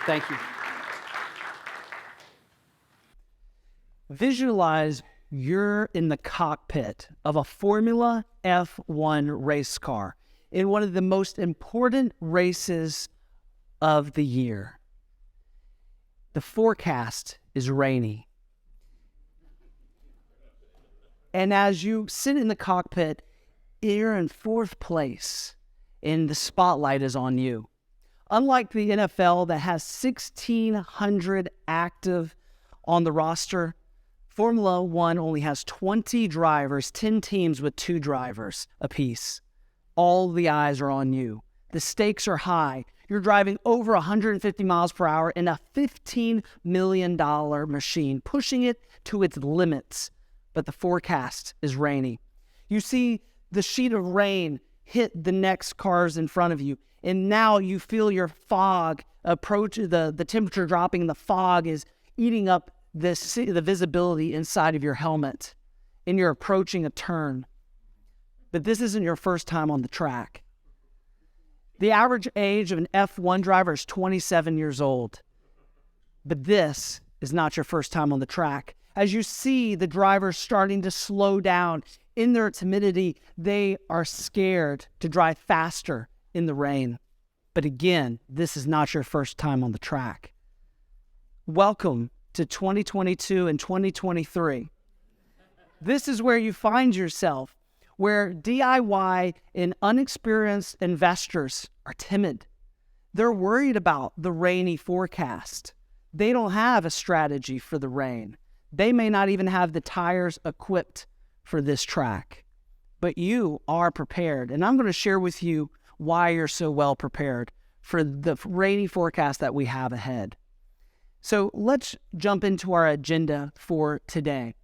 Thank you. Visualize you're in the cockpit of a Formula F1 race car in one of the most important races of the year. The forecast is rainy. And as you sit in the cockpit, you're in fourth place and the spotlight is on you. Unlike the NFL that has 1,600 active on the roster, Formula One only has 20 drivers, 10 teams with 2 drivers apiece. All the eyes are on you. The stakes are high. You're driving over 150 miles per hour in a $15 million machine, pushing it to its limits. But the forecast is rainy. You see the sheet of rain hit the next cars in front of you, and now you feel your fog approach, the temperature dropping, the fog is eating up the visibility inside of your helmet, and you're approaching a turn. But this isn't your first time on the track. The average age of an F1 driver is 27 years old. But this is not your first time on the track. As you see the drivers starting to slow down in their timidity, they are scared to drive faster in the rain. But again, this is not your first time on the track. Welcome to 2022 and 2023. This is where you find yourself, where DIY and unexperienced investors are timid. They're worried about the rainy forecast. They don't have a strategy for the rain. They may not even have the tires equipped for this track. But you are prepared, and I'm going to share with you why you're so well prepared for the rainy forecast that we have ahead. So let's jump into our agenda for today.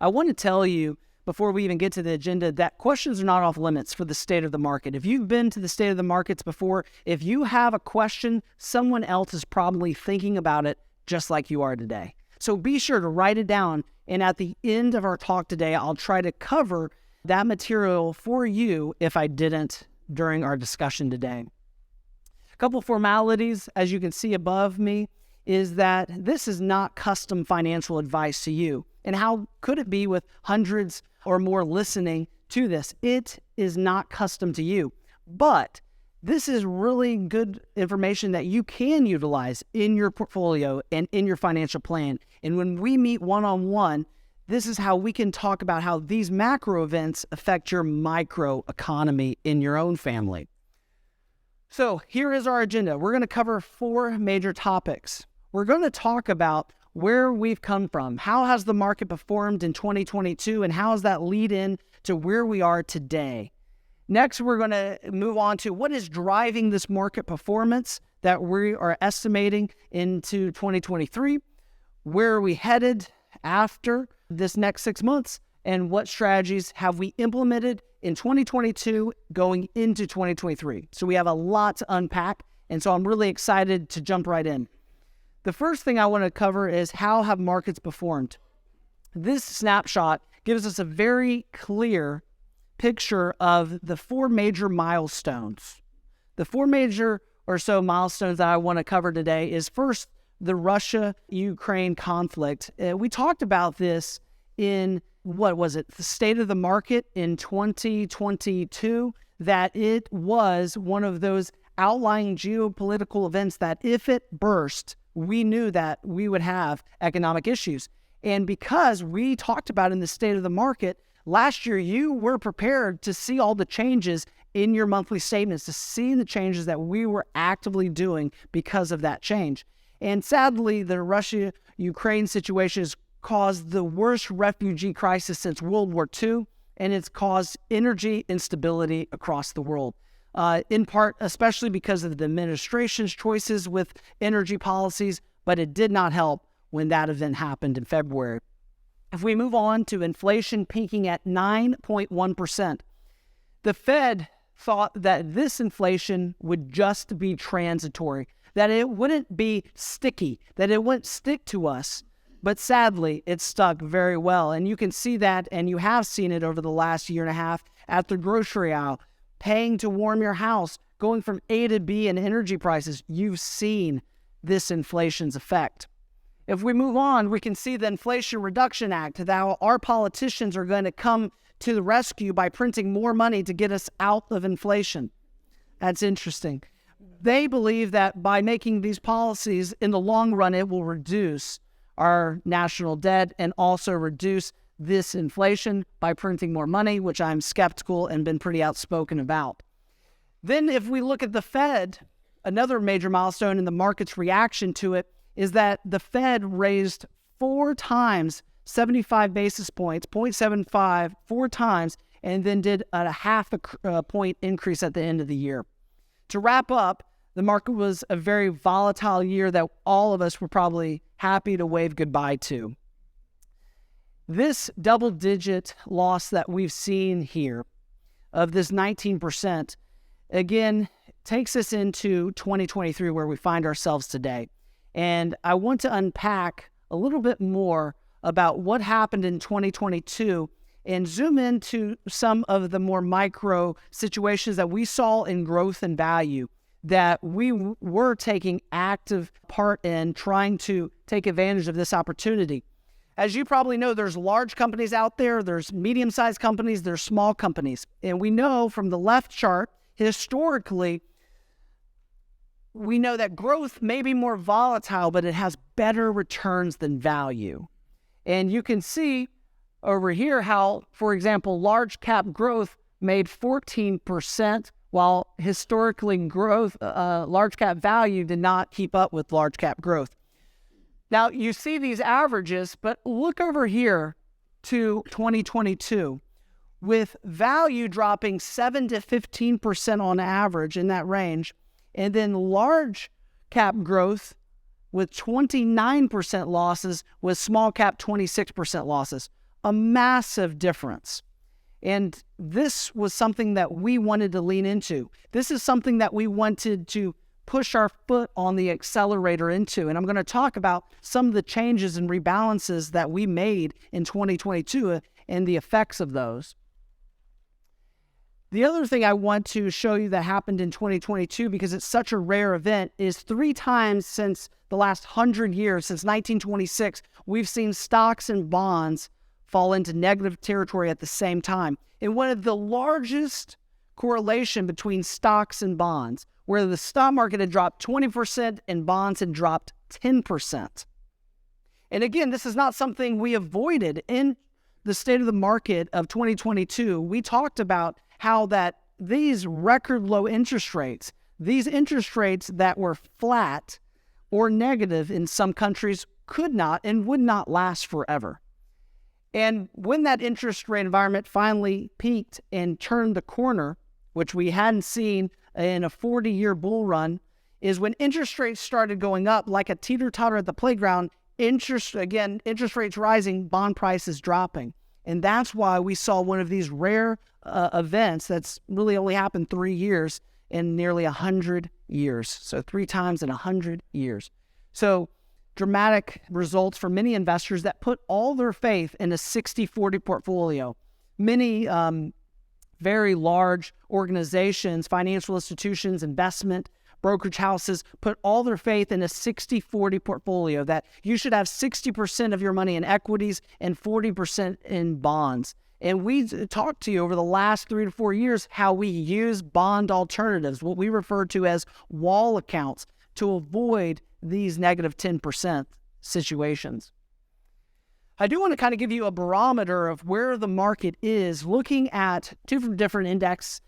I want to tell you, before we even get to the agenda, that questions are not off limits for the state of the market. If you've been to the state of the markets before, if you have a question, someone else is probably thinking about it just like you are today. So be sure to write it down, and at the end of our talk today, I'll try to cover that material for you if I didn't during our discussion today. A couple formalities, as you can see above me, is that this is not custom financial advice to you. And how could it be with hundreds or more listening to this? It is not custom to you. But this is really good information that you can utilize in your portfolio and in your financial plan. And when we meet one-on-one, this is how we can talk about how these macro events affect your micro economy in your own family. So here is our agenda. We're going to cover 4 major topics. We're going to talk about where we've come from. How has the market performed in 2022, and how does that lead in to where we are today? Next, we're going to move on to what is driving this market performance that we are estimating into 2023. Where are we headed after this next 6 months, and what strategies have we implemented in 2022 going into 2023? So we have a lot to unpack, and so I'm really excited to jump right in. The first thing I want to cover is how have markets performed? This snapshot gives us a very clear picture of the 4 major milestones. The 4 major or so milestones that I want to cover today is first, the Russia-Ukraine conflict. We talked about this in, the State of the Market in 2022, that it was one of those outlying geopolitical events that if it burst, we knew that we would have economic issues. And because we talked about in the State of the Market, last year you were prepared to see all the changes in your monthly statements, to see the changes that we were actively doing because of that change. And sadly, the Russia-Ukraine situation has caused the worst refugee crisis since World War II, and it's caused energy instability across the world. In part, especially because of the administration's choices with energy policies, but it did not help when that event happened in February. If we move on to inflation peaking at 9.1%, the Fed thought that this inflation would just be transitory, that it wouldn't be sticky, that it wouldn't stick to us. But sadly, it stuck very well. And you can see that, and you have seen it over the last year and a half at the grocery aisle, paying to warm your house, going from A to B in energy prices. You've seen this inflation's effect. If we move on, we can see the Inflation Reduction Act, that our politicians are going to come to the rescue by printing more money to get us out of inflation. That's interesting. They believe that by making these policies, in the long run, it will reduce our national debt and also reduce this inflation by printing more money, which I'm skeptical and been pretty outspoken about. Then if we look at the Fed, another major milestone in the market's reaction to it is that the Fed raised 4 times 75 basis points, 0.75, 4 times, and then did a half a point increase at the end of the year. To wrap up, the market was a very volatile year that all of us were probably happy to wave goodbye to. This double-digit loss that we've seen here of this 19%, again, takes us into 2023 where we find ourselves today. And I want to unpack a little bit more about what happened in 2022 and zoom into some of the more micro situations that we saw in growth and value that we were taking active part in trying to take advantage of this opportunity. As you probably know, there's large companies out there, there's medium-sized companies, there's small companies. And we know from the left chart, historically, we know that growth may be more volatile, but it has better returns than value. And you can see over here how, for example, large cap growth made 14%, while historically growth, large cap value did not keep up with large cap growth. Now, you see these averages, but look over here to 2022, with value dropping 7 to 15% on average in that range, and then large cap growth with 29% losses, with small cap 26% losses. A massive difference. And this was something that we wanted to lean into. This is something that we wanted to push our foot on the accelerator into. And I'm going to talk about some of the changes and rebalances that we made in 2022 and the effects of those. The other thing I want to show you that happened in 2022, because it's such a rare event, is 3 times since the last 100 years, since 1926, we've seen stocks and bonds fall into negative territory at the same time. And one of the largest correlation between stocks and bonds, where the stock market had dropped 20% and bonds had dropped 10%. And again, this is not something we avoided. In the State of the Market of 2022, we talked about how that these record low interest rates, these interest rates that were flat or negative in some countries, could not and would not last forever. And when that interest rate environment finally peaked and turned the corner, which we hadn't seen in a 40-year bull run, is when interest rates started going up like a teeter-totter at the playground, interest rates rising, bond prices dropping. And that's why we saw one of these rare events that's really only happened 3 years in nearly 100 years. So 3 times in 100 years. So dramatic results for many investors that put all their faith in a 60-40 portfolio. Many very large organizations, financial institutions, investment, brokerage houses put all their faith in a 60-40 portfolio, that you should have 60% of your money in equities and 40% in bonds. And we talked to you over the last 3 to 4 years how we use bond alternatives, what we refer to as wall accounts, to avoid these negative 10% situations. I do want to kind of give you a barometer of where the market is, looking at 2 different indexes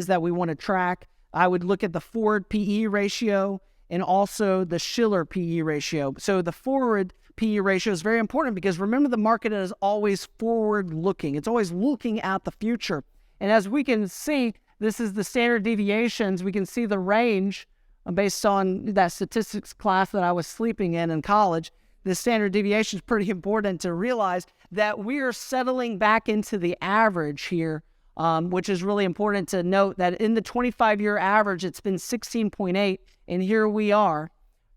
that we want to track. I would look at the forward PE ratio and also the Shiller PE ratio. So the forward PE ratio is very important because remember, the market is always forward looking. It's always looking at the future. And as we can see, this is the standard deviations. We can see the range based on that statistics class that I was sleeping in college. The standard deviation is pretty important to realize that we are settling back into the average here, which is really important to note that in the 25-year average, it's been 16.8, and here we are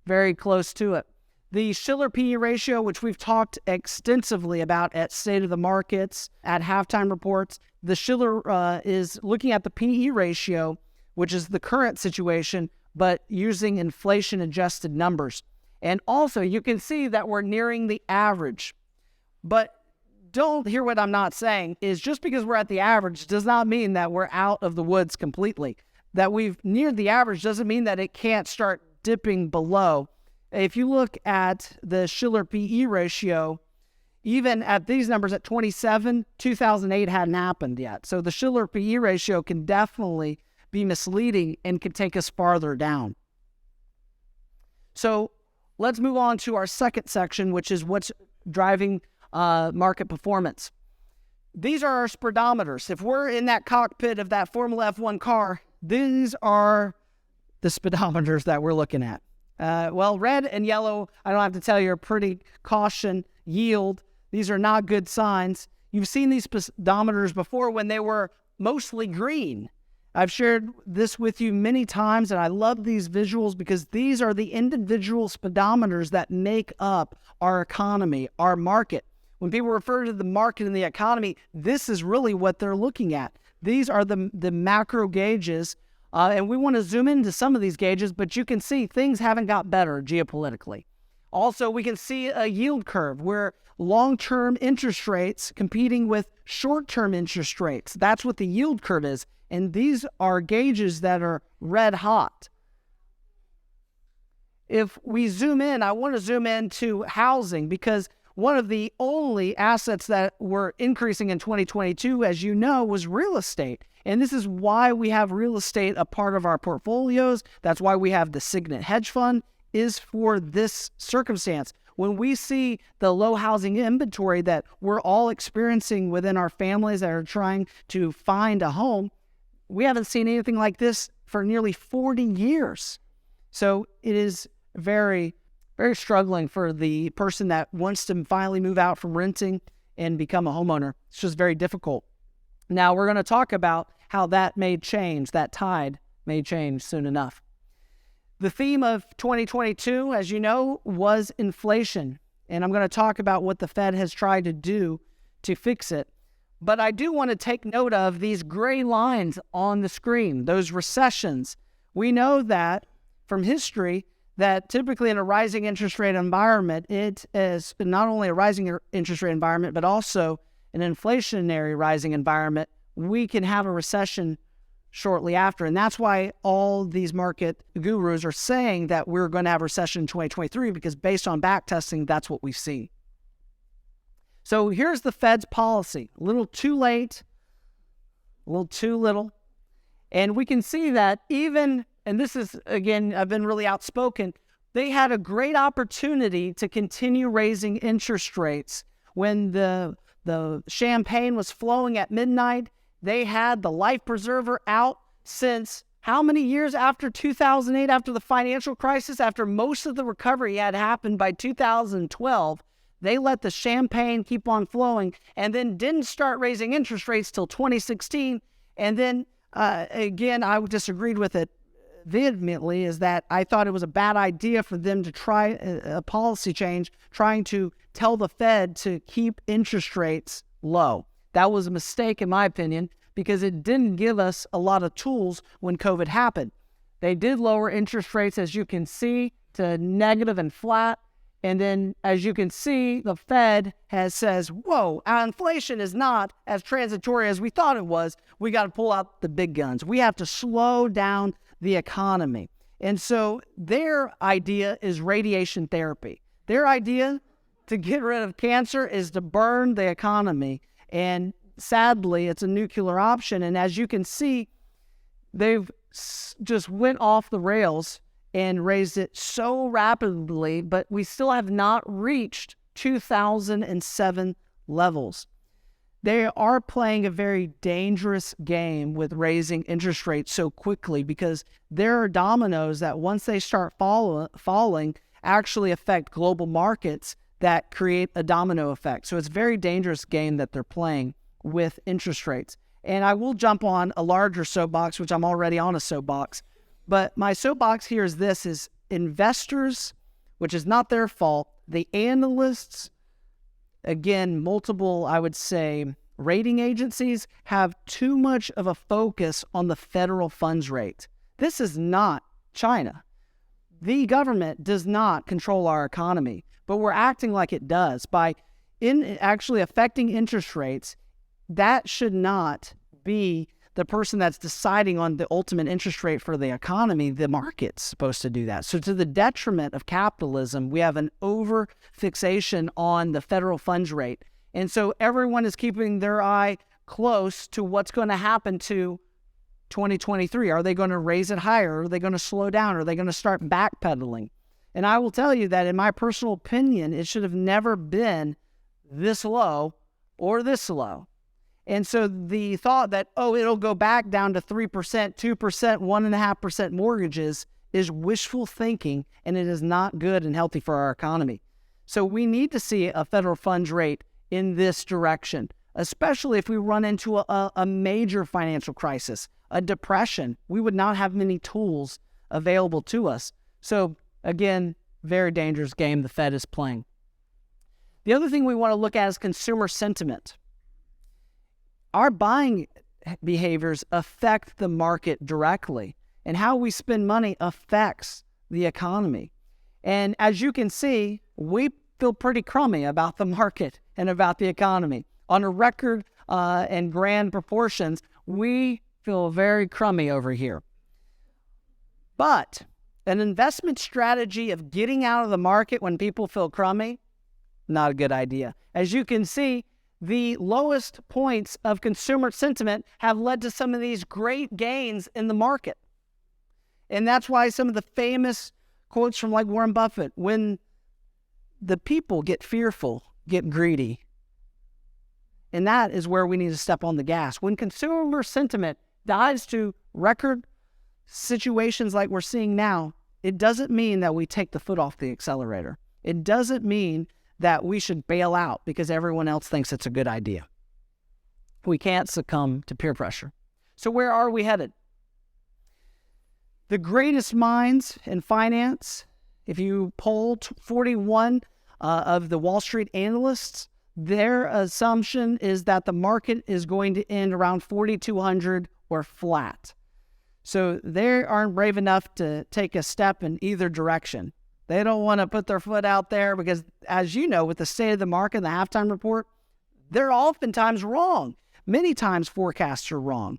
very close to it. The Shiller PE ratio, which we've talked extensively about at State of the Markets, at halftime reports, the Shiller is looking at the PE ratio, which is the current situation, but using inflation-adjusted numbers. And also, you can see that we're nearing the average. But don't hear what I'm not saying is just because we're at the average does not mean that we're out of the woods completely. That we've neared the average doesn't mean that it can't start dipping below. If you look at the Shiller PE ratio, even at these numbers at 27, 2008 hadn't happened yet. So the Shiller PE ratio can definitely be misleading and can take us farther down. So let's move on to our second section, which is what's driving market performance. These are our speedometers. If we're in that cockpit of that Formula F1 car, these are the speedometers that we're looking at. Well, red and yellow, I don't have to tell you, are pretty caution, yield. These are not good signs. You've seen these speedometers before when they were mostly green. I've shared this with you many times, and I love these visuals because these are the individual speedometers that make up our economy, our market. When people refer to the market and the economy, this is really what they're looking at. These are the macro gauges, and we want to zoom into some of these gauges, but you can see things haven't got better geopolitically. Also, we can see a yield curve where long-term interest rates competing with short-term interest rates. That's what the yield curve is. And these are gauges that are red hot. If we zoom in, I want to zoom into housing because one of the only assets that were increasing in 2022, as you know, was real estate. And this is why we have real estate a part of our portfolios. That's why we have the Signet hedge fund is for this circumstance. When we see the low housing inventory that we're all experiencing within our families that are trying to find a home, we haven't seen anything like this for nearly 40 years. So it is very, very struggling for the person that wants to finally move out from renting and become a homeowner. It's just very difficult. Now we're going to talk about how that may change, that tide may change soon enough. The theme of 2022, as you know, was inflation. And I'm going to talk about what the Fed has tried to do to fix it. But I do want to take note of these gray lines on the screen, those recessions. We know that from history that typically in a rising interest rate environment, it is not only a rising interest rate environment, but also an inflationary rising environment. We can have a recession shortly after. And that's why all these market gurus are saying that we're going to have a recession in 2023, because based on back testing, that's what we've seen. So here's the Fed's policy. A little too late, a little too little. And we can see that even, and this is, again, I've been really outspoken, they had a great opportunity to continue raising interest rates. When the champagne was flowing at midnight, they had the life preserver out since how many years after 2008, after the financial crisis, after most of the recovery had happened by 2012, they let the champagne keep on flowing and then didn't start raising interest rates till 2016. And then, again, I disagreed with it vehemently, is that I thought it was a bad idea for them to try a policy change, trying to tell the Fed to keep interest rates low. That was a mistake, in my opinion, because it didn't give us a lot of tools when COVID happened. They did lower interest rates, as you can see, to negative and flat. And then, as you can see, the Fed says, whoa, our inflation is not as transitory as we thought it was. We got to pull out the big guns. We have to slow down the economy. And so their idea is radiation therapy. Their idea to get rid of cancer is to burn the economy. And sadly, it's a nuclear option. And as you can see, they've just went off the rails and raised it so rapidly, but we still have not reached 2007 levels. They are playing a very dangerous game with raising interest rates so quickly, because there are dominoes that once they start falling actually affect global markets that create a domino effect. So it's a very dangerous game that they're playing with interest rates. And I will jump on a larger soapbox, which I'm already on a soapbox. But my soapbox here is this, is investors, which is not their fault, the analysts, again, multiple, I would say, rating agencies have too much of a focus on the federal funds rate. This is not China. The government does not control our economy, but we're acting like it does by actually affecting interest rates. That should not be the person that's deciding on the ultimate interest rate for the economy. The market's supposed to do that. So to the detriment of capitalism, we have an over fixation on the federal funds rate. And so everyone is keeping their eye close to what's going to happen to 2023. Are they going to raise it higher? Are they going to slow down? Are they going to start backpedaling? And I will tell you that in my personal opinion, it should have never been this low or this low. And so the thought that, it'll go back down to 3%, 2%, 1.5% mortgages is wishful thinking, and it is not good and healthy for our economy. So we need to see a federal funds rate in this direction, especially if we run into a major financial crisis, a depression. We would not have many tools available to us. So again, very dangerous game the Fed is playing. The other thing we want to look at is consumer sentiment. Our buying behaviors affect the market directly, and how we spend money affects the economy. And as you can see, we feel pretty crummy about the market and about the economy. On a record and grand proportions, we feel very crummy over here. But an investment strategy of getting out of the market when people feel crummy, not a good idea. As you can see, the lowest points of consumer sentiment have led to some of these great gains in the market. And that's why some of the famous quotes from like Warren Buffett, when the people get fearful, get greedy. And that is where we need to step on the gas. When consumer sentiment dives to record situations like we're seeing now, it doesn't mean that we take the foot off the accelerator. It doesn't mean that we should bail out because everyone else thinks it's a good idea. We can't succumb to peer pressure. So where are we headed? The greatest minds in finance, if you polled 41 of the Wall Street analysts, their assumption is that the market is going to end around 4,200 or flat. So they aren't brave enough to take a step in either direction. They don't want to put their foot out there because, as you know, with the state of the market and the halftime report, they're oftentimes wrong. Many times forecasts are wrong.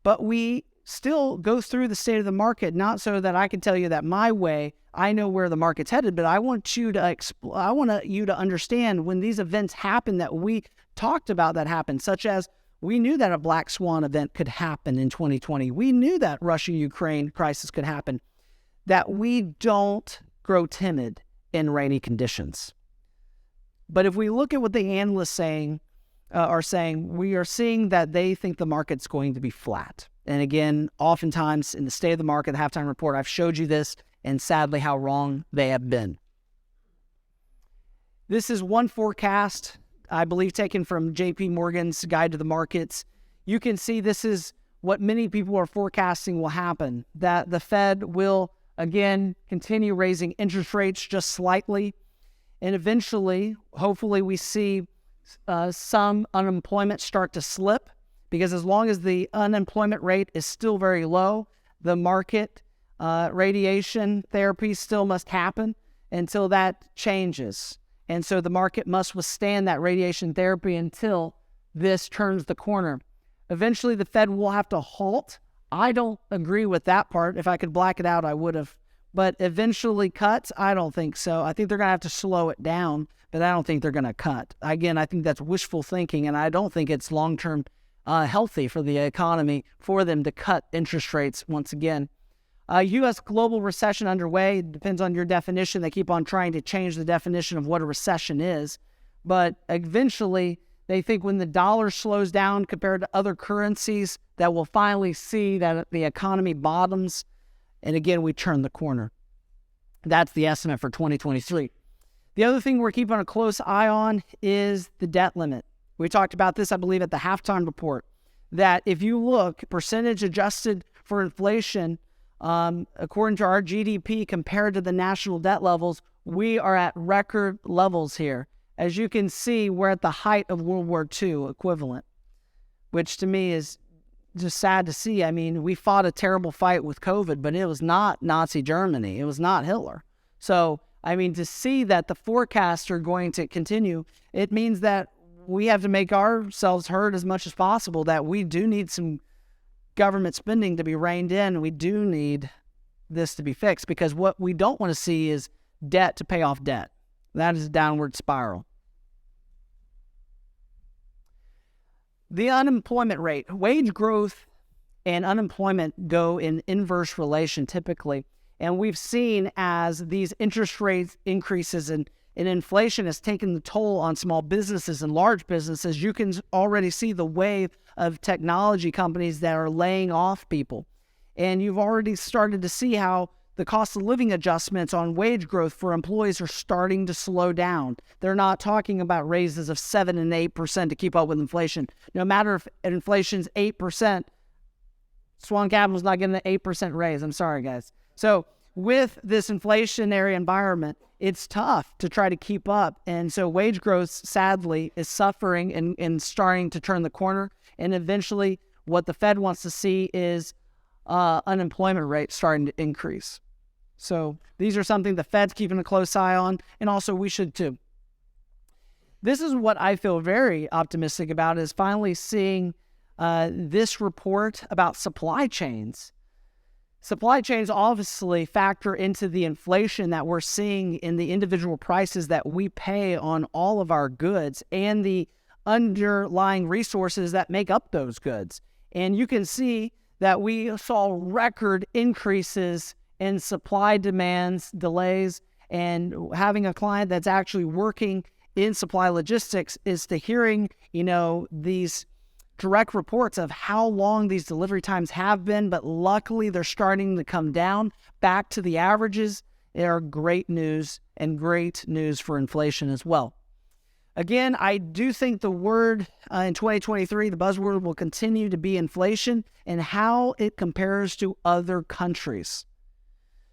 But we still go through the state of the market, not so that I can tell you that my way, I know where the market's headed, but I want you to understand when these events happen that we talked about that happen, such as we knew that a black swan event could happen in 2020. We knew that Russia-Ukraine crisis could happen, that we don't grow timid in rainy conditions. But if we look at what the analysts are saying, we are seeing that they think the market's going to be flat. And again, oftentimes in the state of the market, the halftime report, I've showed you this, and sadly how wrong they have been. This is one forecast, I believe, taken from JP Morgan's Guide to the Markets. You can see this is what many people are forecasting will happen, that the Fed will again continue raising interest rates just slightly, and eventually, hopefully, we see some unemployment start to slip, because as long as the unemployment rate is still very low, the market radiation therapy still must happen until that changes. And so the market must withstand that radiation therapy until this turns the corner. Eventually, the Fed will have to halt. I don't agree with that part. If I could black it out, I would have. But eventually cuts, I don't think so. I think they're going to have to slow it down, but I don't think they're going to cut. Again, I think that's wishful thinking, and I don't think it's long-term healthy for the economy for them to cut interest rates once again. U.S. global recession underway. It depends on your definition. They keep on trying to change the definition of what a recession is. But eventually, they think when the dollar slows down compared to other currencies, that we'll finally see that the economy bottoms. And again, we turn the corner. That's the estimate for 2023. The other thing we're keeping a close eye on is the debt limit. We talked about this, I believe, at the halftime report, that if you look percentage adjusted for inflation, according to our GDP compared to the national debt levels, we are at record levels here. As you can see, we're at the height of World War II equivalent, which to me is just sad to see. I mean, we fought a terrible fight with COVID, but it was not Nazi Germany. It was not Hitler. So, I mean, to see that the forecasts are going to continue, it means that we have to make ourselves heard as much as possible, that we do need some government spending to be reined in. We do need this to be fixed, because what we don't want to see is debt to pay off debt. That is a downward spiral. The unemployment rate, wage growth and unemployment go in inverse relation typically. And we've seen as these interest rate increases and inflation has taken the toll on small businesses and large businesses, you can already see the wave of technology companies that are laying off people. And you've already started to see how the cost of living adjustments on wage growth for employees are starting to slow down. They're not talking about raises of 7 and 8% to keep up with inflation. No matter if inflation's 8%, SWAN Capital's not getting an 8% raise. I'm sorry, guys. So with this inflationary environment, it's tough to try to keep up. And so wage growth, sadly, is suffering and starting to turn the corner. And eventually, what the Fed wants to see is unemployment rate starting to increase. So these are something the Fed's keeping a close eye on, and also we should too. This is what I feel very optimistic about, is finally seeing this report about supply chains. Supply chains obviously factor into the inflation that we're seeing in the individual prices that we pay on all of our goods and the underlying resources that make up those goods. And you can see that we saw record increases in supply demands, delays, and having a client that's actually working in supply logistics is to hearing, these direct reports of how long these delivery times have been, but luckily they're starting to come down back to the averages. They are great news, and great news for inflation as well. Again, I do think the word in 2023, the buzzword will continue to be inflation and how it compares to other countries.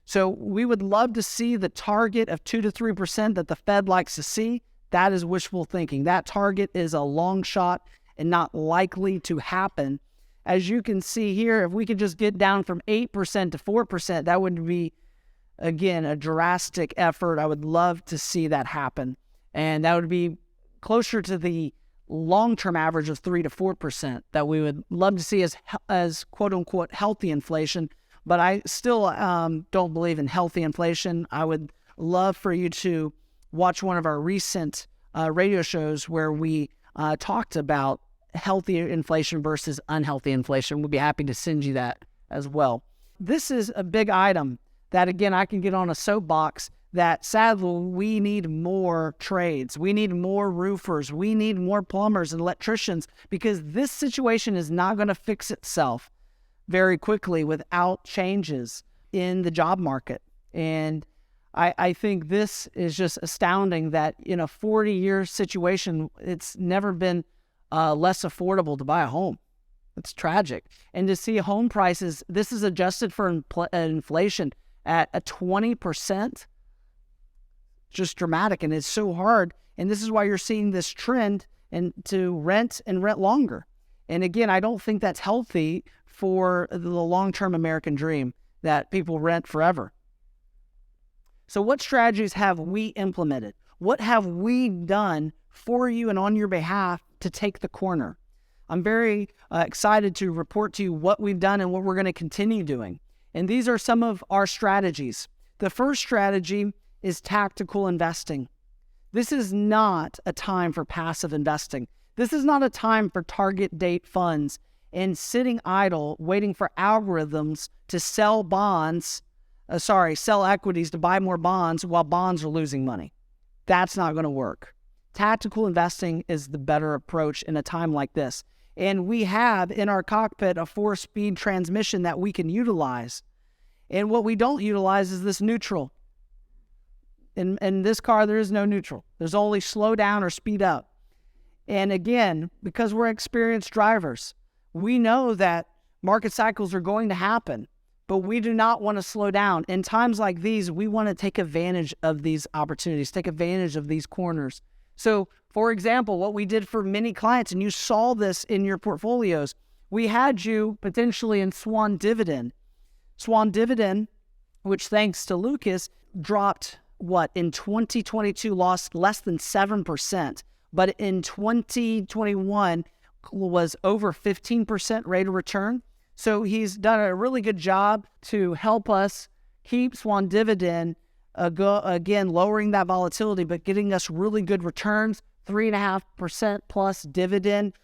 So we would love to see the target of 2 to 3% that the Fed likes to see. That is wishful thinking. That target is a long shot and not likely to happen. As you can see here, if we could just get down from 8% to 4%, that would be, again, a drastic effort. I would love to see that happen. And that would be closer to the long-term average of 3 to 4% that we would love to see as quote-unquote healthy inflation. But I still don't believe in healthy inflation. I would love for you to watch one of our recent radio shows where we talked about healthy inflation versus unhealthy inflation. We'll be happy to send you that as well. This is a big item that, again, I can get on a soapbox that sadly we need more trades. We need more roofers. We need more plumbers and electricians, because this situation is not going to fix itself very quickly without changes in the job market. And I think this is just astounding that in a 40-year situation, it's never been less affordable to buy a home. It's tragic. And to see home prices, this is adjusted for inflation at a 20%, just dramatic. And it's so hard. And this is why you're seeing this trend and to rent and rent longer. And again, I don't think that's healthy for the long-term American dream that people rent forever. So what strategies have we implemented? What have we done for you and on your behalf to take the corner? I'm very excited to report to you what we've done and what we're going to continue doing. And these are some of our strategies. The first strategy is tactical investing. This is not a time for passive investing. This is not a time for target date funds and sitting idle waiting for algorithms to sell equities to buy more bonds while bonds are losing money. That's not going to work. Tactical investing is the better approach in a time like this. And we have in our cockpit a 4-speed transmission that we can utilize. And what we don't utilize is this neutral. In this car, there is no neutral. There's only slow down or speed up. And again, because we're experienced drivers, we know that market cycles are going to happen, but we do not want to slow down. In times like these, we want to take advantage of these opportunities, take advantage of these corners. So, for example, what we did for many clients, and you saw this in your portfolios, we had you potentially in SWAN dividend. SWAN dividend, which thanks to Lucas, dropped in 2022 lost less than 7%, but in 2021 was over 15% rate of return. So he's done a really good job to help us keep SWAN dividend, again, lowering that volatility, but getting us really good returns, 3.5% plus dividend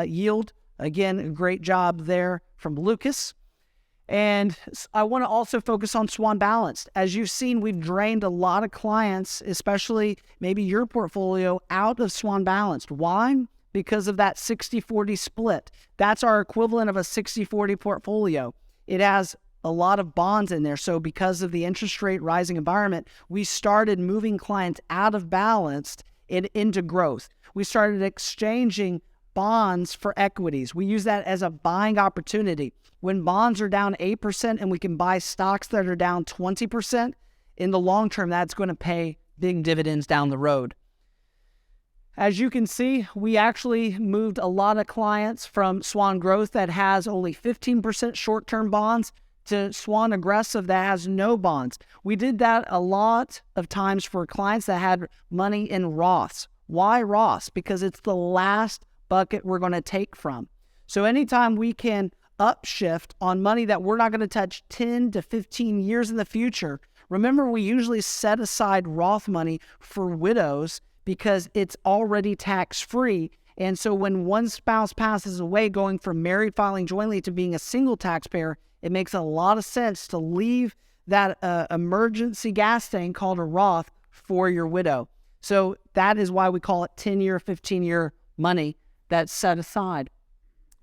yield. Again, a great job there from Lucas. And I want to also focus on SWAN Balanced. As you've seen, we've drained a lot of clients, especially maybe your portfolio, out of SWAN Balanced. Why? Because of that 60-40 split. That's our equivalent of a 60-40 portfolio. It has a lot of bonds in there. So because of the interest rate rising environment, we started moving clients out of Balanced and into growth. We started exchanging bonds for equities. We use that as a buying opportunity. When bonds are down 8% and we can buy stocks that are down 20%, in the long term, that's going to pay big dividends down the road. As you can see, we actually moved a lot of clients from SWAN Growth that has only 15% short-term bonds to SWAN Aggressive that has no bonds. We did that a lot of times for clients that had money in Roths. Why Roths? Because it's the last bucket we're going to take from. So anytime we can upshift on money that we're not going to touch 10 to 15 years in the future, remember we usually set aside Roth money for widows because it's already tax-free. And so when one spouse passes away, going from married filing jointly to being a single taxpayer, it makes a lot of sense to leave that emergency gas tank called a Roth for your widow. So that is why we call it 10-year, 15-year money that's set aside.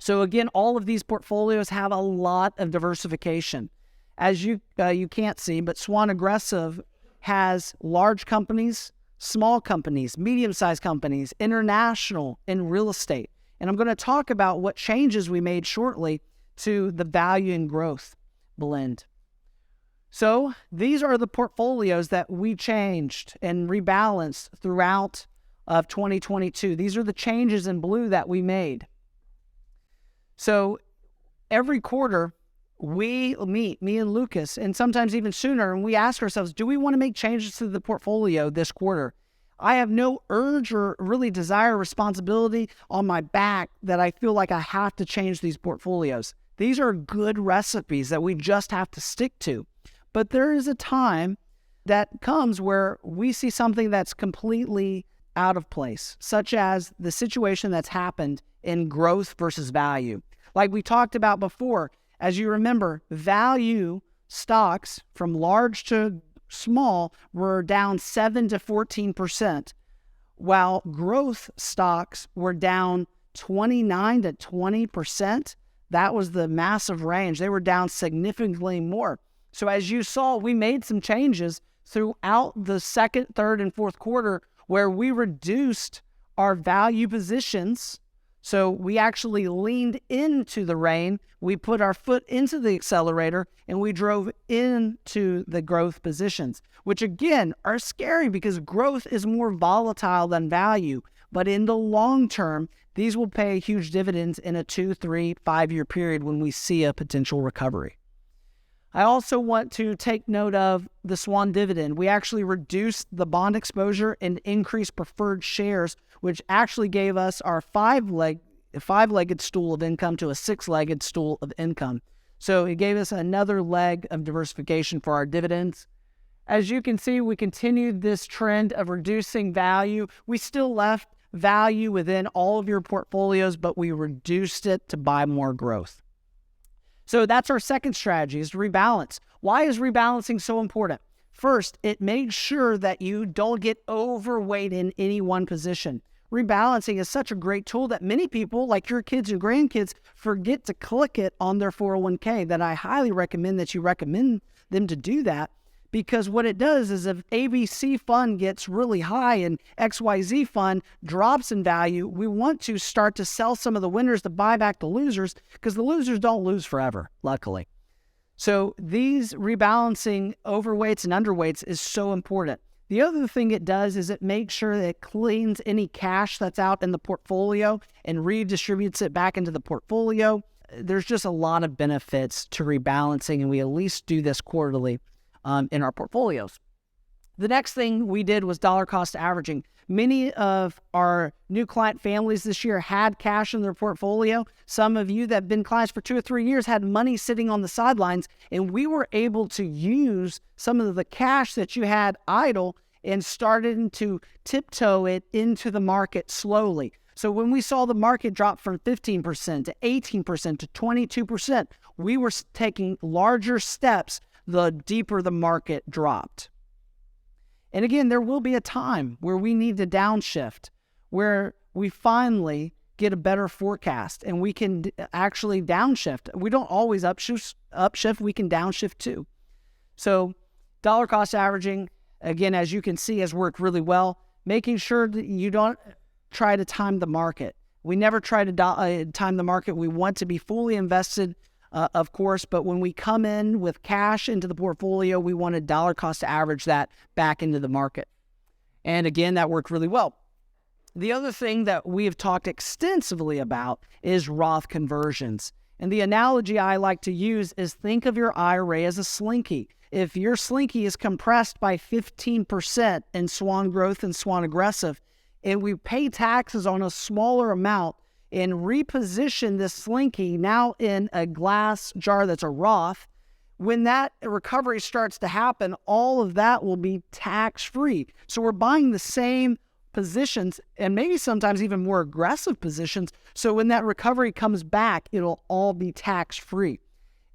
So again, all of these portfolios have a lot of diversification. As you can't see, but SWAN Aggressive has large companies, small companies, medium-sized companies, international, and real estate. And I'm going to talk about what changes we made shortly to the value and growth blend. So these are the portfolios that we changed and rebalanced throughout of 2022. These are the changes in blue that we made. So every quarter we meet, me and Lucas, and sometimes even sooner, and we ask ourselves, do we want to make changes to the portfolio this quarter? I have no urge or really desire or responsibility on my back that I feel like I have to change these portfolios. These are good recipes that we just have to stick to. But there is a time that comes where we see something that's completely out of place, such as the situation that's happened in growth versus value. Like we talked about before, as you remember, value stocks from large to small were down 7 to 14%, while growth stocks were down 29 to 20%. That was the massive range. They were down significantly more. So as you saw, we made some changes throughout the second, third, and fourth quarter where we reduced our value positions. So we actually leaned into the rain, we put our foot into the accelerator, and we drove into the growth positions, which again are scary because growth is more volatile than value. But in the long term, these will pay huge dividends in a 2, 3, 5-year period when we see a potential recovery. I also want to take note of the SWAN dividend. We actually reduced the bond exposure and increased preferred shares, which actually gave us our five-legged stool of income to a six-legged stool of income. So it gave us another leg of diversification for our dividends. As you can see, we continued this trend of reducing value. We still left value within all of your portfolios, but we reduced it to buy more growth. So that's our second strategy, is to rebalance. Why is rebalancing so important? First, it makes sure that you don't get overweight in any one position. Rebalancing is such a great tool that many people, like your kids and grandkids, forget to click it on their 401k, that I highly recommend that you recommend them to do that, because what it does is if ABC fund gets really high and XYZ fund drops in value, we want to start to sell some of the winners to buy back the losers, because the losers don't lose forever, luckily. So these rebalancing overweights and underweights is so important. The other thing it does is it makes sure that it cleans any cash that's out in the portfolio and redistributes it back into the portfolio. there's just a lot of benefits to rebalancing, and we at least do this quarterly in our portfolios. The next thing we did was dollar cost averaging. Many of our new client families this year had cash in their portfolio. Some of you that have been clients for 2 or 3 years had money sitting on the sidelines, and we were able to use some of the cash that you had idle and started to tiptoe it into the market slowly. So when we saw the market drop from 15% to 18% to 22%, we were taking larger steps the deeper the market dropped. And again, there will be a time where we need to downshift, where we finally get a better forecast and we can actually downshift. We don't always upshift, we can downshift too. So dollar cost averaging, again, as you can see, has worked really well, making sure that you don't try to time the market. We never try to time the market. We want to be fully invested, of course, but when we come in with cash into the portfolio, we want to dollar cost average that back into the market. And again, that worked really well. The other thing that we have talked extensively about is Roth conversions. And the analogy I like to use is think of your IRA as a slinky. If your slinky is compressed by 15% in SWAN growth and SWAN aggressive, and we pay taxes on a smaller amount and reposition this slinky now in a glass jar that's a Roth, when that recovery starts to happen, all of that will be tax-free. So we're buying the same positions and maybe sometimes even more aggressive positions. So when that recovery comes back, it'll all be tax-free.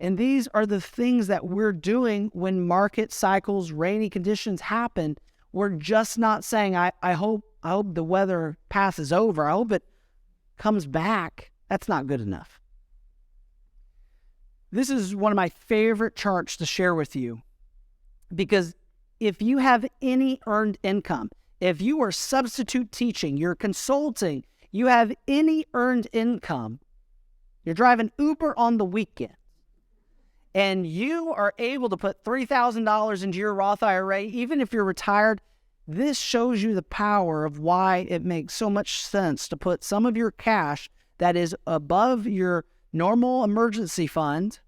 And these are the things that we're doing when market cycles, rainy conditions happen. We're just not saying, I hope the weather passes over. I hope it comes back. That's not good enough. This is one of my favorite charts to share with you, because if you have any earned income, if you are substitute teaching, you're consulting, you have any earned income, you're driving Uber on the weekend, and you are able to put $3,000 into your Roth IRA, even if you're retired, this shows you the power of why it makes so much sense to put some of your cash that is above your normal emergency fund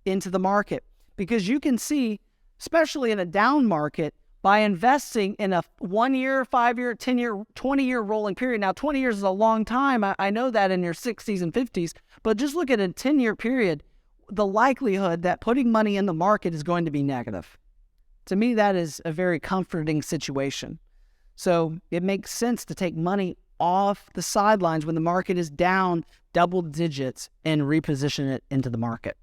into the market. Because you can see, especially in a down market, by investing in a 1 year, 5 year, 10 year, 20 year rolling period. Now, 20 years is a long time. I know that in your 60s and 50s, but just look at a 10-year period, the likelihood that putting money in the market is going to be negative. To me, that is a very comforting situation. So it makes sense to take money off the sidelines when the market is down double digits and reposition it into the market.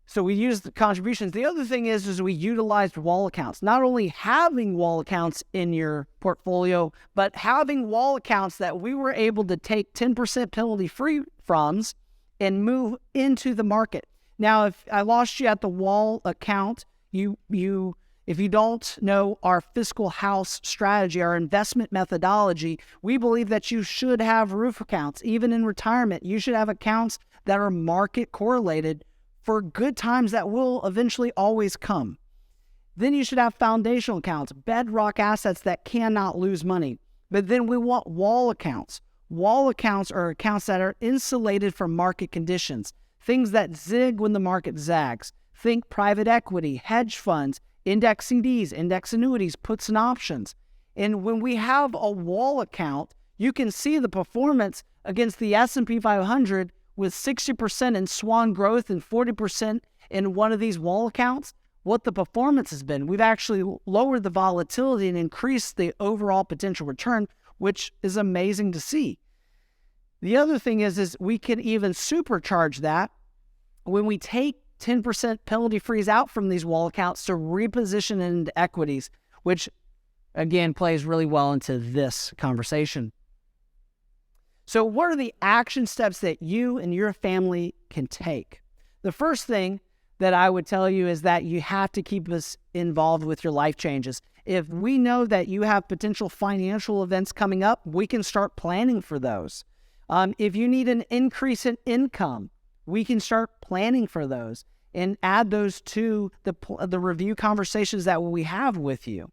So we use the contributions. The other thing is we utilized wall accounts. Not only having wall accounts in your portfolio, but having wall accounts that we were able to take 10% penalty free from and move into the market. Now, if I lost you at the wall account, if you don't know our fiscal house strategy, our investment methodology, we believe that you should have roof accounts. Even in retirement, you should have accounts that are market correlated for good times that will eventually always come. Then you should have foundational accounts, bedrock assets that cannot lose money. But then we want wall accounts. Wall accounts are accounts that are insulated from market conditions, things that zig when the market zags. Think private equity, hedge funds, index CDs, index annuities, puts and options. And when we have a wall account, you can see the performance against the S&P 500 with 60% in SWAN growth and 40% in one of these wall accounts, what the performance has been. We've actually lowered the volatility and increased the overall potential return, which is amazing to see. The other thing is we can even supercharge that when we take 10% penalty freeze out from these wall accounts to reposition into equities, which again plays really well into this conversation. So what are the action steps that you and your family can take? The first thing that I would tell you is that you have to keep us involved with your life changes. If we know that you have potential financial events coming up, we can start planning for those. If you need an increase in income, we can start planning for those and add those to the review conversations that we have with you.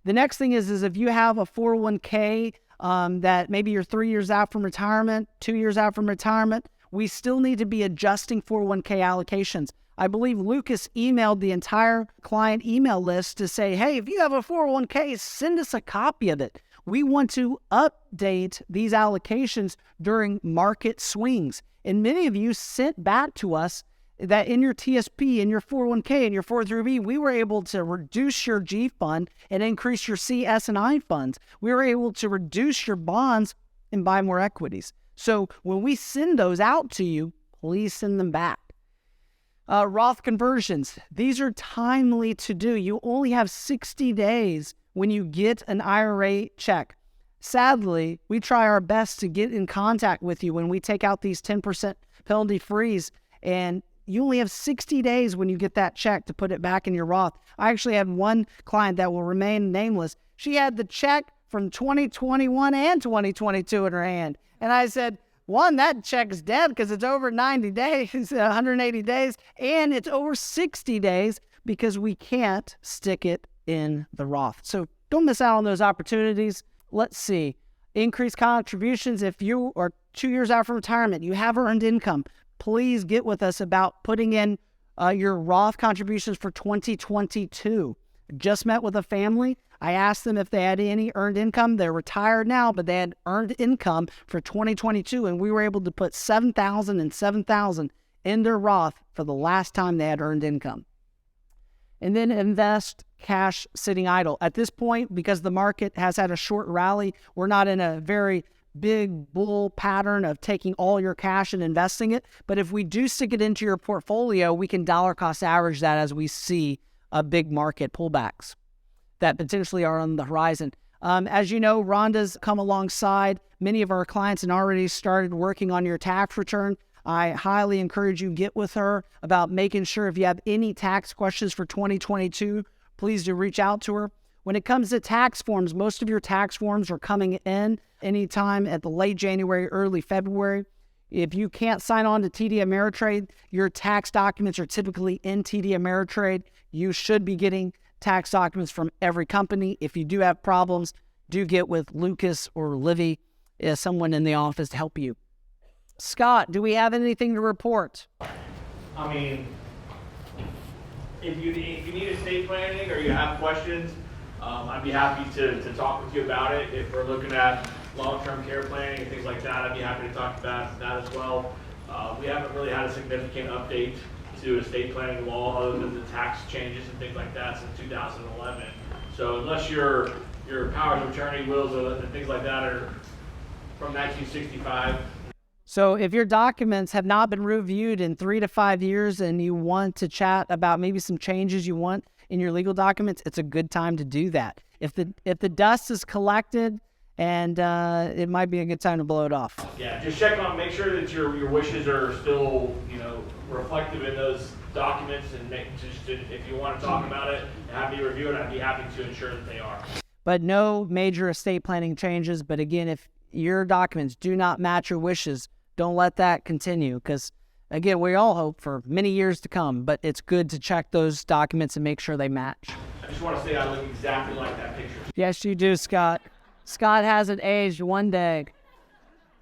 The next thing is if you have a 401k that maybe you're 3 years out from retirement, 2 years out from retirement, we still need to be adjusting 401k allocations. I believe Lucas emailed the entire client email list to say, hey, if you have a 401k, send us a copy of it. We want to update these allocations during market swings. And many of you sent back to us that in your TSP, in your 401k, and your 403b, we were able to reduce your G fund and increase your CS&I funds. We were able to reduce your bonds and buy more equities. So when we send those out to you, please send them back. Roth conversions, these are timely to do. You only have 60 days when you get an IRA check. Sadly, we try our best to get in contact with you when we take out these 10% penalty frees, and you only have 60 days when you get that check to put it back in your Roth. I actually had one client that will remain nameless. She had the check from 2021 and 2022 in her hand. And I said, one, that check is dead because it's over 90 days, 180 days, and it's over 60 days because we can't stick it in the Roth. So don't miss out on those opportunities. Let's see. Increased contributions. If you are 2 years out from retirement, you have earned income, please get with us about putting in your Roth contributions for 2022. Just met with a family. I asked them if they had any earned income. They're retired now, but they had earned income for 2022, and we were able to put $7,000 and $7,000 in their Roth for the last time they had earned income. And then invest cash sitting idle. At this point, because the market has had a short rally, we're not in a very big bull pattern of taking all your cash and investing it. But if we do stick it into your portfolio, we can dollar cost average that as we see a big market pullbacks that potentially are on the horizon. As you know, Rhonda's come alongside many of our clients and already started working on your tax return. I highly encourage you get with her about making sure if you have any tax questions for 2022, please do reach out to her. When it comes to tax forms, most of your tax forms are coming in anytime at the late January, early February. If you can't sign on to TD Ameritrade, your tax documents are typically in TD Ameritrade. You should be getting tax documents from every company. If you do have problems, do get with Lucas or Livy, someone in the office to help you. Scott, do we have anything to report? I mean, if you need estate planning or you have questions, I'd be happy to talk with you about it. If we're looking at long-term care planning and things like that, I'd be happy to talk about that as well. We haven't really had a significant update to estate planning law other than the tax changes and things like that since 2011. So unless your powers of attorney, wills, and things like that are from 1965. So if your documents have not been reviewed in 3 to 5 years and you want to chat about maybe some changes you want in your legal documents, it's a good time to do that. If the dust is collected, and it might be a good time to blow it off. Yeah, just check on, make sure that your wishes are still, reflective in those documents, and if you want to talk about it and have me review it, I'd be happy to ensure that they are. But no major estate planning changes. But again, if your documents do not match your wishes, don't let that continue, because again, we all hope for many years to come, but it's good to check those documents and make sure they match. I just want to say I look exactly like that picture. Yes, you do, Scott. Scott hasn't aged one day.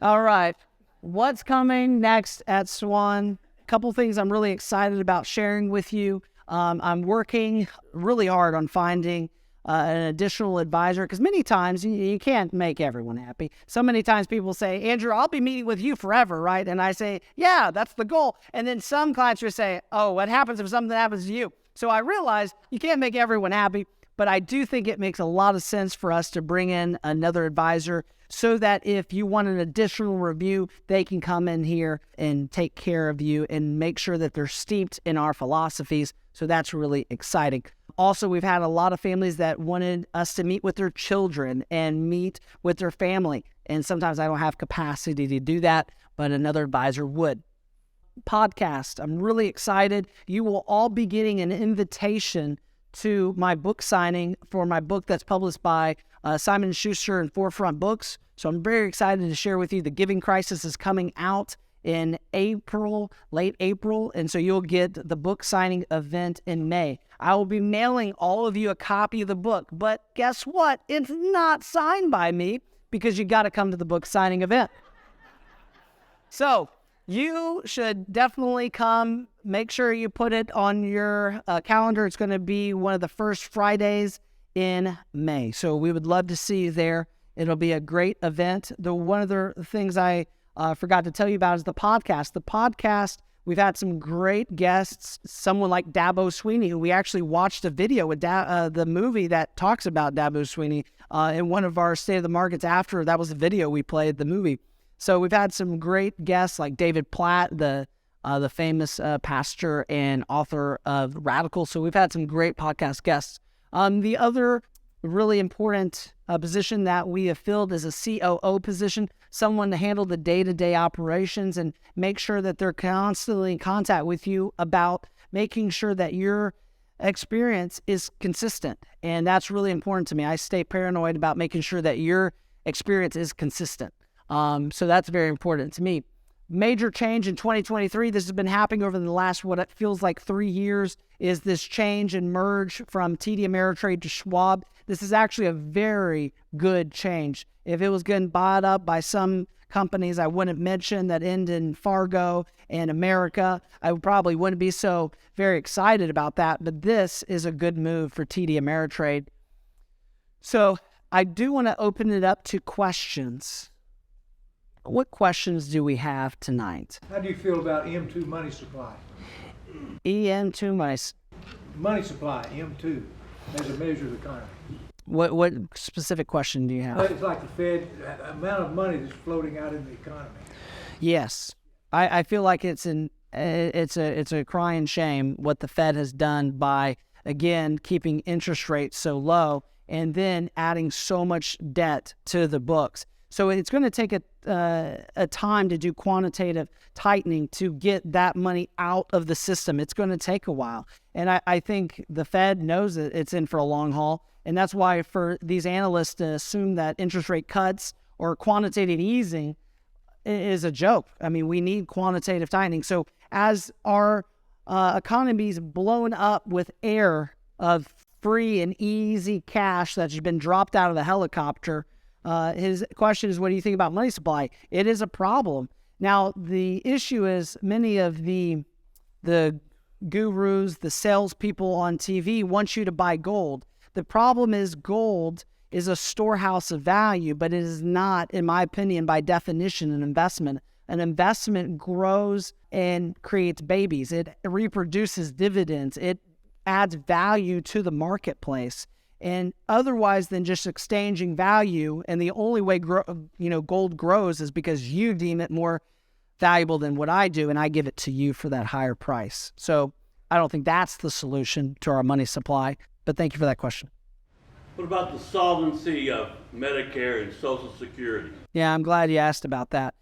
All right. What's coming next at SWAN? A couple things I'm really excited about sharing with you. I'm working really hard on finding an additional advisor, because many times you can't make everyone happy. So many times people say, Andrew, I'll be meeting with you forever, right? And I say, yeah, that's the goal. And then some clients will say, oh, what happens if something happens to you? So I realize you can't make everyone happy. But I do think it makes a lot of sense for us to bring in another advisor so that if you want an additional review, they can come in here and take care of you and make sure that they're steeped in our philosophies. So that's really exciting. Also, we've had a lot of families that wanted us to meet with their children and meet with their family. And sometimes I don't have capacity to do that, but another advisor would. Podcast. I'm really excited. You will all be getting an invitation to my book signing for my book that's published by Simon & Schuster and Forefront Books. So I'm very excited to share with you. The Giving Crisis is coming out in April, late April, and so you'll get the book signing event in May. I will be mailing all of you a copy of the book, but guess what? It's not signed by me because you got to come to the book signing event. So You should definitely come. Make sure you put it on your calendar. It's going to be one of the first Fridays in May. So we would love to see you there. It'll be a great event. One of the things I forgot to tell you about is the podcast. The podcast, we've had some great guests, someone like Dabo Sweeney, who we actually watched a video with the movie that talks about Dabo Sweeney in one of our State of the Markets after. That was the video we played, the movie. So we've had some great guests like David Platt, the famous pastor and author of Radical. So we've had some great podcast guests. The other really important position that we have filled is a COO position, someone to handle the day-to-day operations and make sure that they're constantly in contact with you about making sure that your experience is consistent. And that's really important to me. I stay paranoid about making sure that your experience is consistent. So that's very important to me. Major change in 2023. This has been happening over the last, what it feels like 3 years, is this change and merge from TD Ameritrade to Schwab. This is actually a very good change. If it was getting bought up by some companies I wouldn't mention that end in Fargo and America, I probably wouldn't be so very excited about that. But this is a good move for TD Ameritrade. So I do want to open it up to questions. What questions do we have tonight? How do you feel about M2 money supply? EM2 Money supply, M2, as a measure of the economy. What specific question do you have? It's like the Fed, the amount of money that's floating out in the economy. Yes, I feel like it's a crying shame what the Fed has done by, again, keeping interest rates so low and then adding so much debt to the books. So it's going to take a time to do quantitative tightening to get that money out of the system. It's going to take a while. And I think the Fed knows that it's in for a long haul. And that's why for these analysts to assume that interest rate cuts or quantitative easing is a joke. I mean, we need quantitative tightening. So as our economy's blown up with air of free and easy cash that's been dropped out of the helicopter, his question is, what do you think about money supply? It is a problem. Now, the issue is many of the gurus, the salespeople on TV want you to buy gold. The problem is gold is a storehouse of value, but it is not, in my opinion, by definition, an investment. An investment grows and creates babies. It reproduces dividends. It adds value to the marketplace. And otherwise than just exchanging value, and the only way gold grows is because you deem it more valuable than what I do, and I give it to you for that higher price. So I don't think that's the solution to our money supply, but thank you for that question. What about the solvency of Medicare and Social Security? Yeah, I'm glad you asked about that.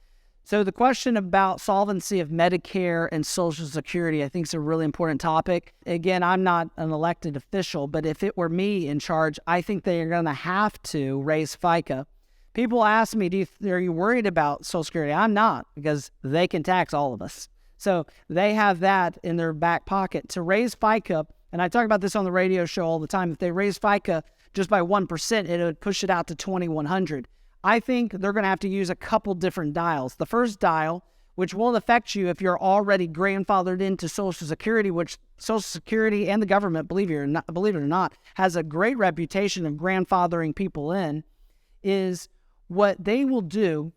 So the question about solvency of Medicare and Social Security, I think is a really important topic. Again, I'm not an elected official, but if it were me in charge, I think they're going to have to raise FICA. People ask me, are you worried about Social Security? I'm not, because they can tax all of us. So they have that in their back pocket. To raise FICA, and I talk about this on the radio show all the time, if they raise FICA just by 1%, it would push it out to 2,100. I think they're going to have to use a couple different dials. The first dial, which won't affect you if you're already grandfathered into Social Security, which Social Security and the government, believe it or not, has a great reputation of grandfathering people in, is what they will do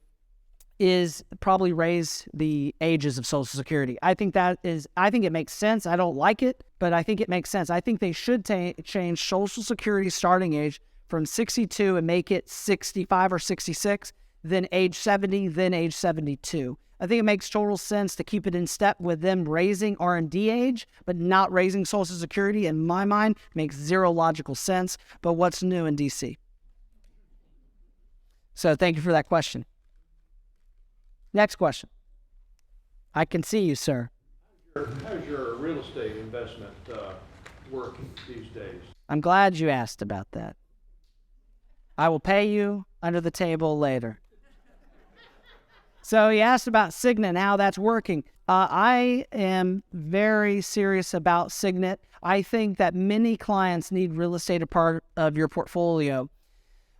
is probably raise the ages of Social Security. I think it makes sense. I don't like it, but I think it makes sense. I think they should change Social Security starting age from 62 and make it 65 or 66, then age 70, then age 72. I think it makes total sense to keep it in step with them raising R&D age, but not raising Social Security. In my mind, makes zero logical sense. But what's new in D.C.? So thank you for that question. Next question. I can see you, sir. How's your real estate investment working these days? I'm glad you asked about that. I will pay you under the table later. So he asked about Signet and how that's working. I am very serious about Signet. I think that many clients need real estate a part of your portfolio.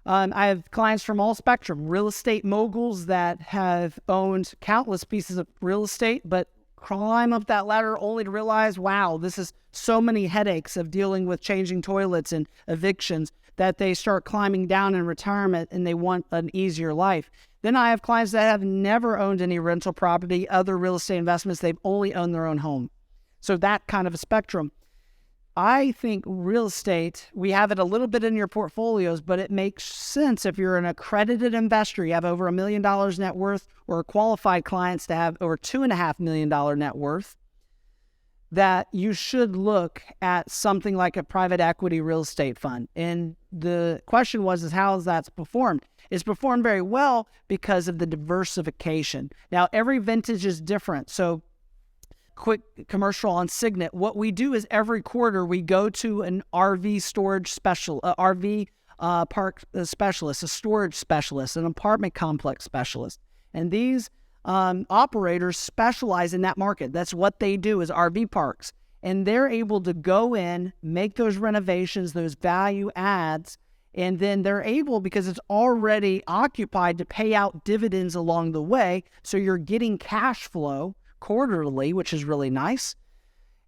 I have clients from all spectrum, real estate moguls that have owned countless pieces of real estate, but climb up that ladder only to realize, wow, this is so many headaches of dealing with changing toilets and evictions that they start climbing down in retirement and they want an easier life. Then I have clients that have never owned any rental property, other real estate investments. They've only owned their own home. So that kind of a spectrum. I think real estate, we have it a little bit in your portfolios, but it makes sense if you're an accredited investor, you have over $1 million net worth, or qualified clients to have over $2.5 million net worth, that you should look at something like a private equity real estate fund. And the question is how has that performed? It's performed very well because of the diversification. Now, every vintage is different. So quick commercial on Signet. What we do is every quarter we go to an RV storage RV park specialist, a storage specialist, an apartment complex specialist. And these operators specialize in that market. That's what they do, is RV parks. And they're able to go in, make those renovations, those value adds, and then they're able, because it's already occupied, to pay out dividends along the way. So you're getting cash flow quarterly, which is really nice.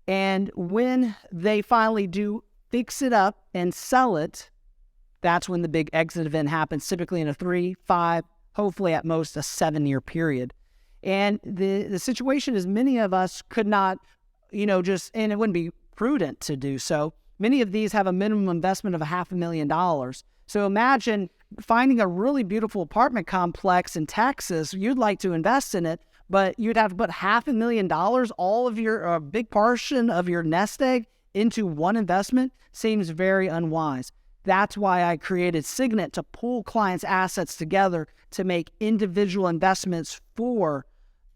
And when they finally do fix it up and sell it, that's when the big exit event happens, typically in a 3, 5, hopefully at most a 7-year period. And the situation is many of us could not, and it wouldn't be prudent to do so. Many of these have a minimum investment of $500,000. So imagine finding a really beautiful apartment complex in Texas. You'd like to invest in it, but you'd have to put $500,000, all of a big portion of your nest egg, into one investment. Seems very unwise. That's why I created Signet, to pull clients' assets together to make individual investments for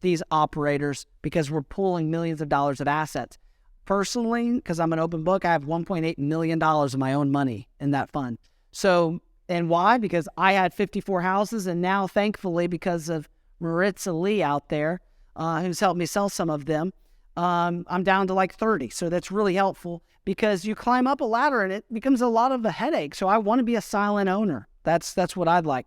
these operators, because we're pulling millions of dollars of assets. Personally, because I'm an open book, I have $1.8 million of my own money in that fund. So, and why? Because I had 54 houses, and now, thankfully, because of Maritza Lee out there, who's helped me sell some of them, I'm down to like 30. So that's really helpful, because you climb up a ladder and it becomes a lot of a headache. So I want to be a silent owner. That's what I'd like.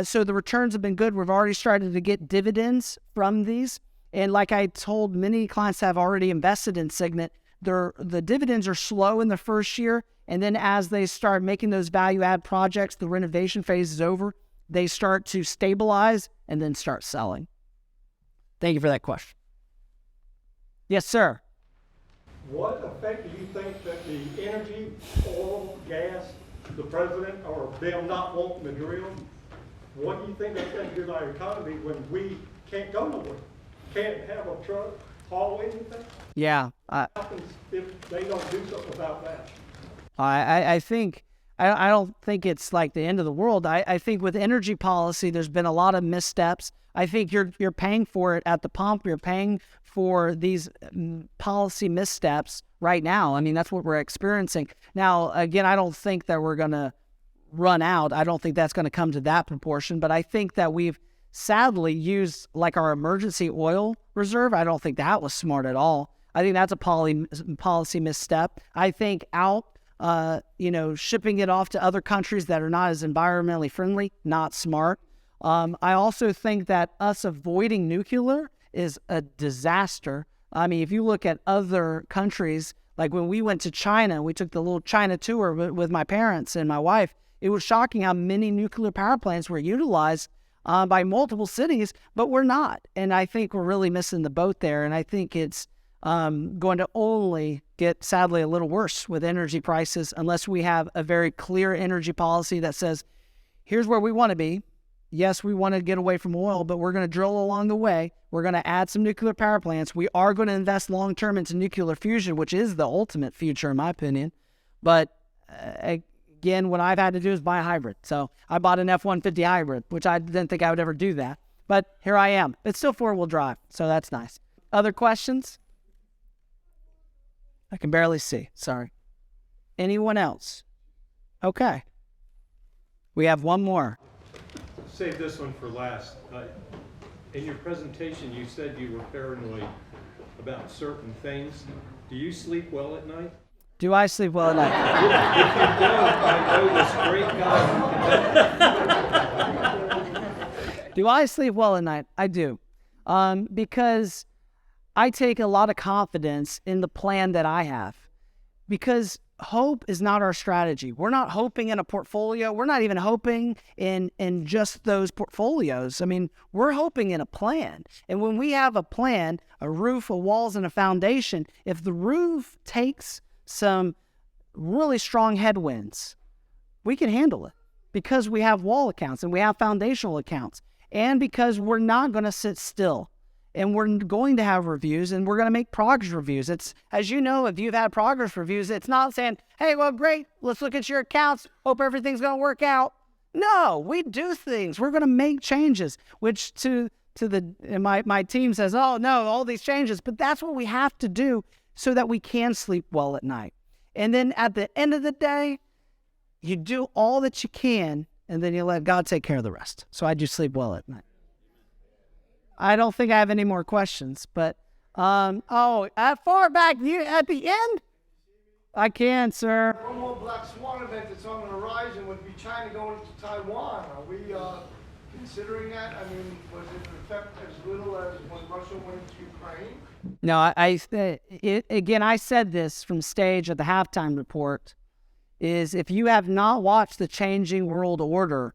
So the returns have been good. We've already started to get dividends from these. And like I told, many clients have already invested in Signet. The dividends are slow in the first year. And then as they start making those value add projects, the renovation phase is over, they start to stabilize and then start selling. Thank you for that question. Yes, sir. What effect do you think that the energy, oil, gas, the president, or them not wanting to drill, what do you think that's going to do to our economy when we can't go nowhere? Can't have a truck haul anything? Yeah. What happens if they don't do something about that? I think, I don't think it's like the end of the world. I think with energy policy, there's been a lot of missteps. I think you're paying for it at the pump. You're paying for these policy missteps right now. I mean, that's what we're experiencing. Now, again, I don't think that we're going to run out. I don't think that's going to come to that proportion, but I think that we've sadly used like our emergency oil reserve. I don't think that was smart at all. I think that's a policy misstep. I think shipping it off to other countries that are not as environmentally friendly, not smart. I also think that us avoiding nuclear is a disaster. I mean, if you look at other countries, like when we went to China, we took the little China tour with my parents and my wife. It was shocking how many nuclear power plants were utilized by multiple cities, but we're not. And I think we're really missing the boat there. And I think it's going to only get, sadly, a little worse with energy prices unless we have a very clear energy policy that says, here's where we want to be. Yes, we want to get away from oil, but we're going to drill along the way. We're going to add some nuclear power plants. We are going to invest long-term into nuclear fusion, which is the ultimate future, in my opinion. But again, what I've had to do is buy a hybrid. So I bought an F-150 hybrid, which I didn't think I would ever do that. But here I am. It's still four-wheel drive, so that's nice. Other questions? I can barely see. Sorry. Anyone else? Okay. We have one more. Save this one for last. In your presentation, you said you were paranoid about certain things. Do you sleep well at night? Do I sleep well at night? I know this great guy. Do I sleep well at night? I do. Because I take a lot of confidence in the plan that I have. Because hope is not our strategy. We're not hoping in a portfolio. We're not even hoping in just those portfolios. I mean, we're hoping in a plan. And when we have a plan, a roof, a walls, and a foundation, if the roof takes some really strong headwinds, we can handle it because we have wall accounts and we have foundational accounts, and because we're not going to sit still. And we're going to have reviews, and we're going to make progress reviews. It's, as you know, if you've had progress reviews, it's not saying, hey, well, great, let's look at your accounts, hope everything's going to work out. No, we do things. We're going to make changes, which my team says, oh, no, all these changes. But that's what we have to do so that we can sleep well at night. And then at the end of the day, you do all that you can, and then you let God take care of the rest. So I do sleep well at night. I don't think I have any more questions, but, at far back, you at the end? I can, sir. One more Black Swan event that's on the horizon would be China going to Taiwan. Are we considering that? I mean, was it an effect as little as when Russia went to Ukraine? No, again, I said this from stage at the halftime report, is if you have not watched The Changing World Order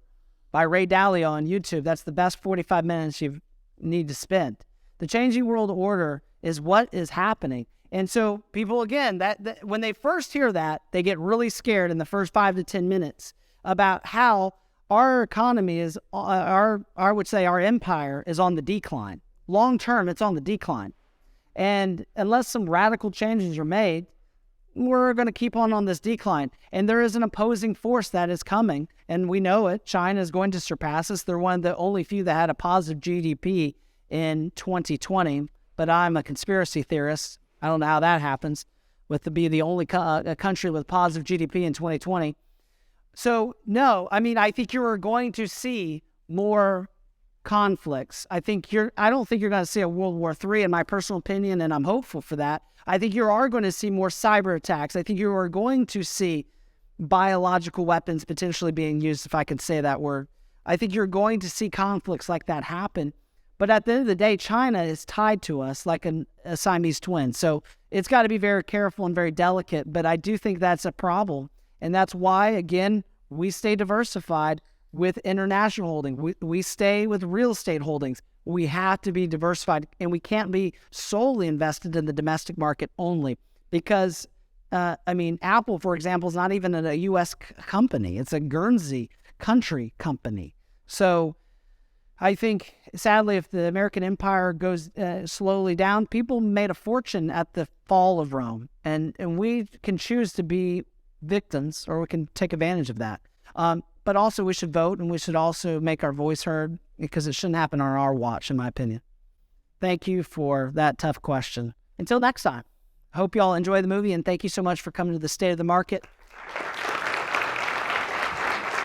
by Ray Dalio on YouTube, that's the best 45 minutes you need to spend. The Changing World Order is what is happening. And so people, again, that when they first hear that, they get really scared in the first 5 to 10 minutes about how our economy is, I would say our empire is on the decline. Long term, it's on the decline. And unless some radical changes are made, we're going to keep on this decline. And there is an opposing force that is coming, and we know it. China is going to surpass us. They're one of the only few that had a positive GDP in 2020, but I'm a conspiracy theorist. I don't know how that happens, to be the only country with positive GDP in 2020. So, no, I mean, I think you're going to see more conflicts. I don't think you're going to see a World War III, in my personal opinion, and I'm hopeful for that. I think you are going to see more cyber attacks. I think you are going to see biological weapons potentially being used, if I can say that word. I think you're going to see conflicts like that happen. But at the end of the day, China is tied to us like a Siamese twin. So it's got to be very careful and very delicate. But I do think that's a problem. And that's why, again, we stay diversified with international holding. We stay with real estate holdings. We have to be diversified, and we can't be solely invested in the domestic market only because, Apple, for example, is not even a U.S. company. It's a Guernsey country company. So I think, sadly, if the American empire goes slowly down, people made a fortune at the fall of Rome, and we can choose to be victims, or we can take advantage of that. But also we should vote, and we should also make our voice heard, because it shouldn't happen on our watch, in my opinion. Thank you for that tough question. Until next time, I hope you all enjoy the movie, and thank you so much for coming to the State of the Market.